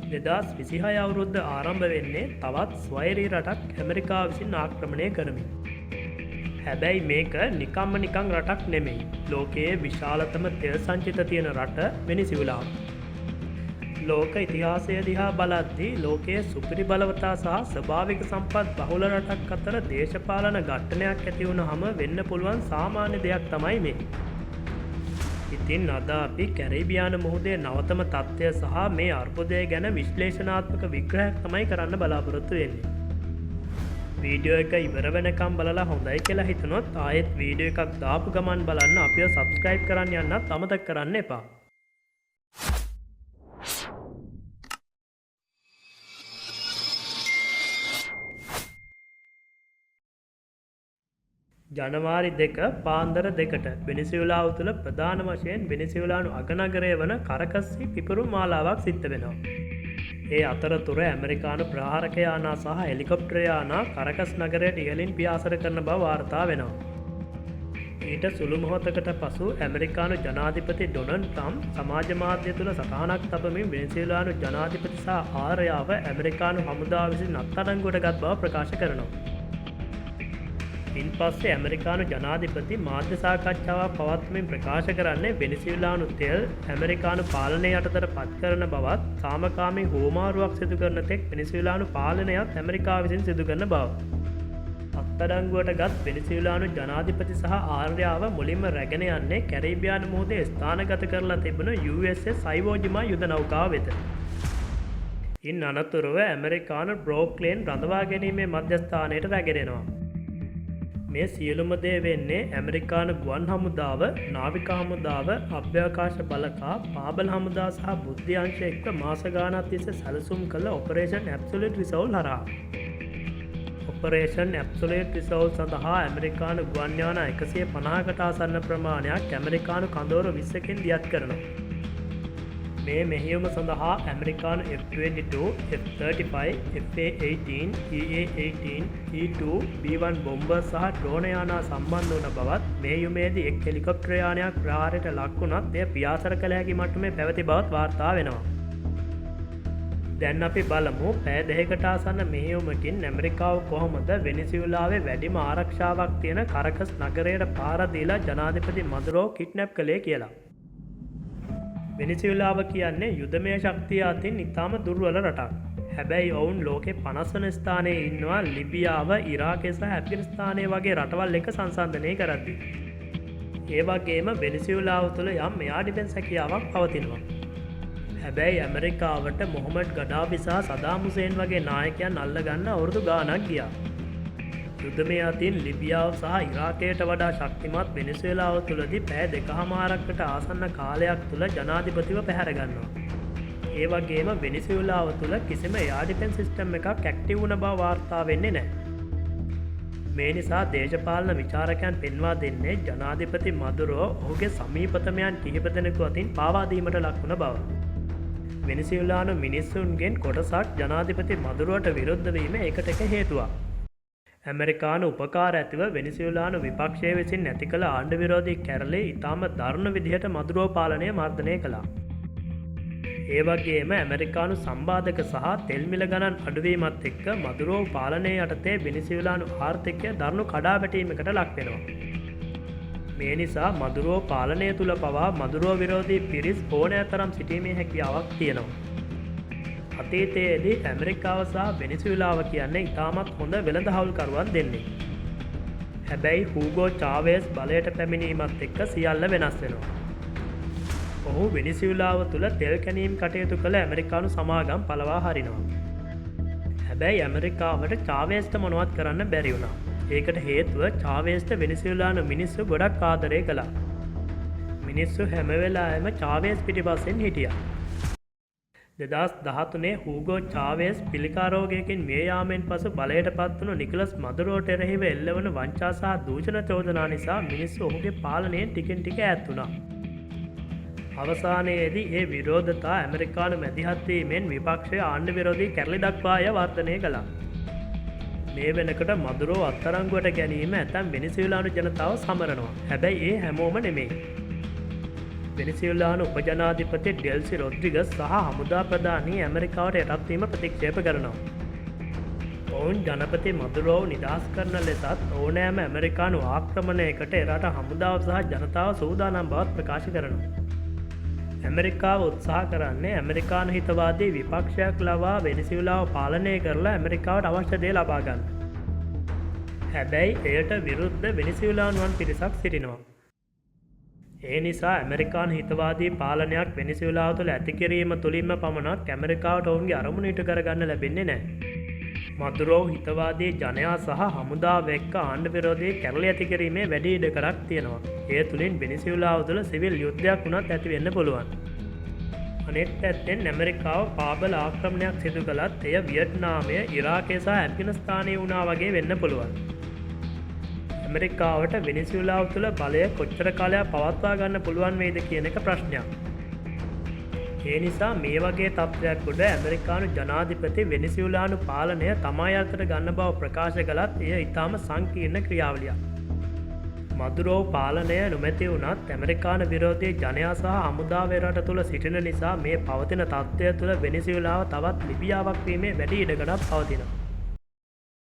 2026 අවුරුද්ද ආරම්භ වෙන්නේ තවත් ස්වෛරී රටක් ඇමරිකාව විසින් ආක්‍රමණය කරමින්. හැබැයි මේක නිකම්ම නිකං රටක් නෙමෙයි. ලෝකයේ විශාලතම තෙල් සංචිත තියෙන රට වෙනිසිවුලාව. ලෝක ඉතිහාසය දිහා බලද්දී ලෝකයේ සුපිරි බලවතා සහ ස්වභාවික සම්පත් බහුල රටක් අතර දේශපාලන ඝට්ටනයක් ඇති වුණාම වෙන්න පුළුවන් සාමාන්‍ය දෙයක් තමයි මේ. ඉතින් අද අපි කැරිබියානු මුහුදේ නවතම තත්ත්වය සහ මේ අර්බුදය ගැන විශ්ලේෂණාත්මක විග්‍රහයක් තමයි කරන්න බලාපොරොත්තු වෙන්නේ. වීඩියෝ එක ඉවර වෙනකම් බලලා හොඳයි කියලා හිතනොත් ආයෙත් වීඩියෝ එකක් දාපු ගමන් බලන්න අපිව සබ්ස්ක්‍රයිබ් කරන්න යන්නත් අමතක කරන්න එපා. ජනවාරි 2 පාන්දර 2ට වෙනිසියුලාව තුළ ප්‍රධාන වශයෙන් වෙනිසියුලානු අගනගරය වන කරකස්සි පිපුරුම් මාලාවක් සිද්ධ වෙනවා. ඒ අතරතුර ඇමරිකානු ප්‍රහාරක යානා සහ හෙලිකොප්ටර් යානා කරකස් නගරයට ඉහළින් පියාසර කරන බව වාර්තා වෙනවා. ඊට සුළු මොහොතකට පසු ඇමරිකානු ජනාධිපති ඩොනල්ඩ් ට්‍රම්ප් සමාජ මාධ්‍ය තුළ සටහනක් තබමින් වෙනිසියුලානු ජනාධිපති සහ ආර්යාව ඇමරිකානු හමුදාව විසින් අත්අඩංගුවට ගත් බව ප්‍රකාශ කරනවා. ඉන් පස්සේ ඇමරිකානු ජනාධිපති මාධ්‍ය සාකච්ඡාවක් පවත්වමින් ප්‍රකාශ කරන්නේ වෙනිසියුලානු තෙල් ඇමරිකානු පාලනය යටතට පත් කරන බවත් සාමකාමී හුවමාරුවක් සිදු කරන තෙක් වෙනිසියුලානු පාලනයත් ඇමරිකාව විසින් සිදු කරන බව. අත්අඩංගුවට ගත් වෙනිසියුලානු ජනාධිපති සහ ආර්යාව මුලින්ම රැගෙන යන්නේ කැරිබියානු මුහුදේ ස්ථානගත කරලා තිබුණු USS සයිවෝජිමා යුද නෞකාව වෙත. ඉන් අනතුරුව ඇමරිකානු බ්‍රෝක්ලේන් රඳවා ගැනීමේ මධ්‍යස්ථානයට රැගෙනෙනවා. මේ සියලුම දේ වෙන්නේ ඇමරිකානු ගුවන් හමුදාව, නාවික හමුදාව, අභ්‍යවකාශ බලකා, පාබල හමුදා සහ බුද්ධි අංශ එක්ක මාස ගානක් තිස්සේ සැලසුම් කළ ඔපරේෂන් ඇබ්සොලියුට් රිසෝල්ව් හරහා. ඔපරේෂන් ඇබ්සොලියුට් රිසෝල්ව් සඳහා ඇමරිකානු ගුවන් යාන 150කට ආසන්න ප්‍රමාණයක් ඇමරිකානු කඳවුරු 20කින් දියත් කරනවා. මේ මෙහෙයුම සඳහා ඇමරිකානු F-22, F-35, FA-18, EA-18, E-2, B-1 බොම්බර් සහ ඩ්‍රෝන යානා සම්බන්ධ වන බවත් මෙහෙයුමේදී එක් හෙලිකොප්ටර් යානයක් ප්‍රහාරයට ලක් වුණත් එය පියාසර කළ හැකි මට්ටමේ පැවති බවත් වාර්තා වෙනවා. දැන් අපි බලමු පැය දෙකකට ආසන්න මෙහෙයුමකින් ඇමරිකාව කොහොමද වෙනිසියුලාවේ වැඩිම ආරක්ෂාවක් තියෙන කරකස් නගරයට පාර දීලා ජනාධිපති මදුරෝ කිඩ්නැප් කළේ කියලා. වෙනිසියුලාව කියන්නේ යුදමය ශක්තිය අතින් ඉතාම දුර්වල රටක්. හැබැයි ඔවුන් ලෝකෙ 50 වන ස්ථානයේ ඉන්නවා ලිබියාව, ඉරාකය සහ ඇෆ්ගනිස්තානය වගේ රටවල් එක සංසන්දනය කරද්දී. ඒ වගේම වෙනිසියුලාව තුළ යම් එයාර් ඩිෆෙන්ස් හැකියාවක් පවතිනවා. හැබැයි ඇමරිකාවට මොහොමඩ් ගඩාෆි සහ සදාම් හුසේන් වගේ නායකයන් අල්ලගන්න අවුරුදු ගාණක් ගියා. යුද්ධමය අතින් ලිබියාව සහ ඉරාකයට වඩා ශක්තිමත් වෙනිසියුලාව තුළදී පැය 2කමාරකට ආසන්න කාලයක් තුළ ජනාධිපතිව පැහැරගන්නවා. ඒ වගේම වෙනිසියුලාව තුළ කිසිම එයාර් ඩිෆෙන්ස් සිස්ටම් එකක් ඇක්ටිව් වුණ බව වාර්තා වෙන්නේ නැහැ. මේ නිසා දේශපාලන විචාරකයන් පෙන්වා දෙන්නේ ජනාධිපති මදුරෝ ඔහුගේ සමීපතමයන් කිහිප දෙනෙකු අතින් පාවා දීමට ලක් වුණ බව. වෙනිසියුලානු මිනිස්සුන්ගෙන් කොටසක් ජනාධිපති මදුරුවට විරුද්ධ වීම ඒකට එක හේතුවක්. ඇමරිකානු උපකාර ඇතිව වෙනිසියුලානු විපක්ෂය විසින් නැති කළ ආණ්ඩු විරෝධී කැරලේ ඉතාම දරුණු විදිහට මදුරෝ පාලනය මර්ධනය කළා. ඒ වගේම ඇමරිකානු සම්බාධක සහ තෙල් මිල ගණන් අඩුවීමත් එක්ක මදුරෝ පාලනය යටතේ වෙනිසියුලානු ආර්ථිකය දරුණු කඩාවැටීමකට ලක් වෙනවා. මේ නිසා මදුරෝ පාලනය තුළ පවා මදුරෝ විරෝධී පිරිස් ඕනෑතරම් සිටීමේ හැකියාවක් තියෙනවා. අතීතයේදී ඇමරිකාව සහ වෙනිසියුලාව කියන්නේ ඉතාමත් හොඳ වෙළඳහවුල්කරුවන් දෙන්නේ. හැබැයි හූගෝ චාවේස් බලයට පැමිණීමත් එක්ක සියල්ල වෙනස් වෙනවා. ඔහු වෙනිසියුලාව තුළ තෙල් කැනීම් කටයුතු කළ ඇමරිකානු සමාගම් පලවා හරිනවා. හැබැයි ඇමරිකාවට චාවේස්ට මොනවත් කරන්න බැරි වුණා. ඒකට හේතුව චාවේස්ට වෙනිසියුලානු මිනිස්සු ගොඩක් ආදරය කළා. මිනිස්සු හැම වෙලාවෙම චාවේස් පිටිපස්සෙන් හිටියා. 2013 හූගෝ චාවේස් පිළිකා රෝගයකින් මිය යාමෙන් පසු බලයට පත්වුණු නිකලස් මදුරෝට එරෙහිව එල්ලවන වංචා සහ දූෂණ චෝදනා නිසා මිනිස්සු ඔහුගේ පාලනයෙන් ටිකෙන් ටික ඈත් වුණා. අවසානයේදී ඒ විරෝධතා ඇමරිකානු මැදිහත් වීමෙන් විපක්ෂය ආණ්ඩු විරෝධී කැරලි දක්වාය වර්ධනය කළා. මේ වෙනකොට මදුරෝ අත්අඩංගුවට ගැනීම ඇතැම් වෙනිසියුලානු ජනතාව සමරනවා. හැබැයි ඒ හැමෝම නෙමෙයි. වෙනිසියුලානු උපජනාධිපති ඩෙල්සි රොඩ්රිගස් සහ හමුදා ප්‍රධානී ඇමරිකාවට යටත්වීම ප්‍රතික්ෂේප කරනවා. ඔවුන් ජනපති මදුරෝව නිදහස් කරන ලෙසත් ඕනෑම ඇමරිකානු ආක්‍රමණයකට එරට හමුදාව සහ ජනතාව සූදානම් බවත් ප්‍රකාශ කරනවා. ඇමරිකාව උත්සාහ කරන්නේ ඇමරිකානු හිතවාදී විපක්ෂයක් ලවා වෙනිසියුලාව පාලනය කරලා ඇමරිකාවට අවශ්‍ය දේ ලබා ගන්න. හැබැයි එයට විරුද්ධ වෙනිසියුලානුවන් පිරිසක් සිටිනවා. ඒ නිසා ඇමරිකානු හිතවාදී පාලනයක් වෙනිසියුලාව තුළ ඇති කිරීම තුළින්ම පමණක් ඇමරිකාවට ඔවුන්ගේ අරමුණ ඉටු කරගන්න ලැබෙන්නේ නැහැ. මදුරෝව හිතවාදී ජනයා සහ හමුදාව එක්ක ආණ්ඩු විරෝධී කැරළි ඇති කිරීමේ වැඩි ඉඩකඩක් තියෙනවා. ඒ තුළින් වෙනිසියුලාව තුළ සිවිල් යුද්ධයක් වුණත් ඇති වෙන්න පුළුවන්. අනෙක් පැත්තෙන් ඇමරිකාව පාබල ආක්‍රමණයක් සිදු කළත් එය වියට්නාමය, ඉරාකය සහ ඇෆ්ගනිස්තානයේ වුණා වගේ වෙන්න පුළුවන්. ඇමරිකාවට වෙනිසියුලාව තුළ බලය කොච්චර කාලයක් පවත්වා ගන්න පුළුවන් වේද කියන එක ප්‍රශ්නයක්. ඒ නිසා මේ වගේ තත්ත්වයක් උඩ ඇමරිකානු ජනාධිපති වෙනිසියුලානු පාලනය තමා යටතට ගන්න බව ප්‍රකාශ කළත් එය ඉතාම සංකීර්ණ ක්‍රියාවලියක්. මදුරෝව පාලනය නොමැති වුණත් ඇමරිකානු විරෝධී ජනයා සහ හමුදාව රට තුළ සිටින නිසා මේ පවතින තත්ත්වය තුළ වෙනිසියුලාව තවත් ලිබියාවක් වීමේ වැඩි ඉඩකඩක් පවතිනවා.